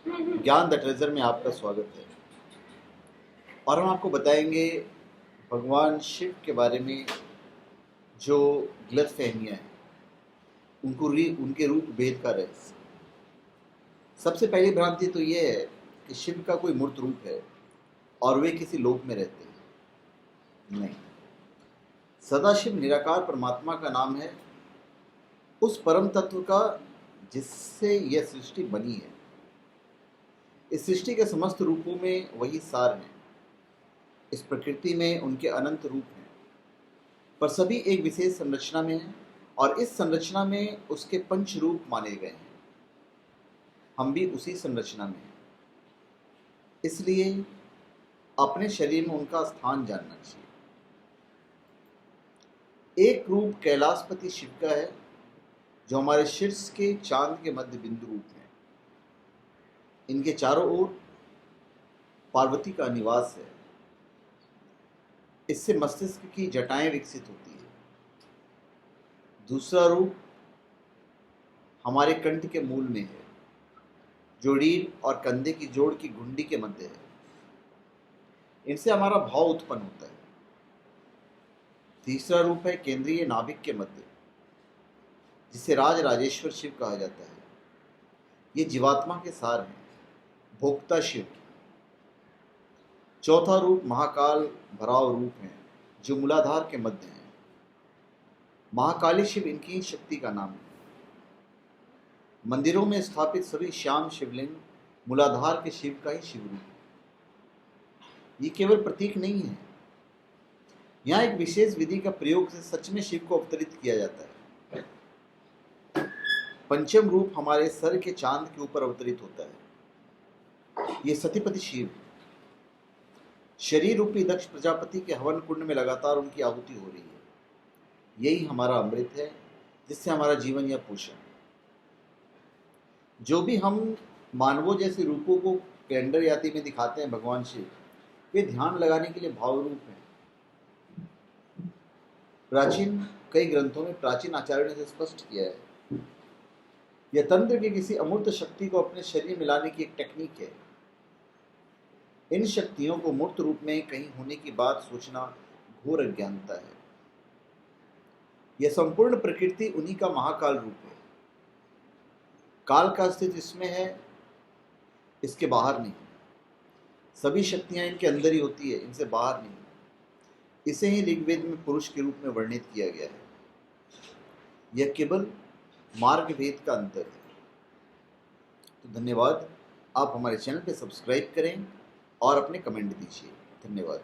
ज्ञान the treasure में आपका स्वागत है। और हम आपको बताएंगे भगवान शिव के बारे में जो गलत फहमियाँ हैं, उनके रूप भेद का रहस्य। सबसे पहली भ्रांति तो ये है कि शिव का कोई मूर्त रूप है और वे किसी लोक में रहते हैं। नहीं, सदाशिव निराकार परमात्मा का नाम है, उस परम तत्व का जिससे यह सृष्टि बनी है। इस सृष्टि के समस्त रूपों में वही सार हैं। इस प्रकृति में उनके अनंत रूप हैं, पर सभी एक विशेष संरचना में हैं और इस संरचना में उसके पंच रूप माने गए हैं। हम भी उसी संरचना में हैं, इसलिए अपने शरीर में उनका स्थान जानना चाहिए। एक रूप कैलाशपति शिव का है, जो हमारे शीर्ष के चांद के मध्य बिंदु रूप हैं। इनके चारों ओर पार्वती का निवास है। इससे मस्तिष्क की जटाएं विकसित होती है। दूसरा रूप हमारे कंठ के मूल में है, जो रीढ़ और कंधे की जोड़ की घुंडी के मध्य है। इनसे हमारा भाव उत्पन्न होता है। तीसरा रूप है केंद्रीय नाभिक के मध्य, जिसे राज राजेश्वर शिव कहा जाता है। ये जीवात्मा के सार हैं, भोक्ता शिव। चौथा रूप महाकाल भराव रूप है, जो मूलाधार के मध्य है। महाकाली शिव इनकी शक्ति का नाम है। मंदिरों में स्थापित सभी श्याम शिवलिंग मूलाधार के शिव का ही शिव रूप है। ये केवल प्रतीक नहीं है, यहाँ एक विशेष विधि का प्रयोग से सच में शिव को अवतरित किया जाता है। पंचम रूप हमारे सर के चांद के ऊपर अवतरित होता है। ये सतीपति शिव, शरीर रूपी दक्ष प्रजापति के हवन कुंड में लगातार उनकी आहुति हो रही है। यही हमारा अमृत है, जिससे हमारा जीवन या पोषण। जो भी हम मानवों जैसे रूपों को कैलेंडर याति में दिखाते हैं भगवान शिव, वे ध्यान लगाने के लिए भाव रूप हैं। प्राचीन कई ग्रंथों में प्राचीन आचार्यों ने स्पष्ट किया है, यह तंत्र की किसी अमूर्त शक्ति को अपने शरीर में लाने की एक टेक्निक है। इन शक्तियों को मूर्त रूप में कहीं होने की बात सोचना घोर अज्ञानता है। यह संपूर्ण प्रकृति उन्हीं का महाकाल रूप है। काल का अस्तित्व इसमें है, इसके बाहर नहीं। सभी शक्तियां इनके अंदर ही होती है, इनसे बाहर नहीं। इसे ही ऋग्वेद में पुरुष के रूप में वर्णित किया गया है। यह केवल मार्ग भेद का अंतर है। तो धन्यवाद। आप हमारे चैनल पे सब्सक्राइब करें और अपने कमेंट दीजिए। धन्यवाद।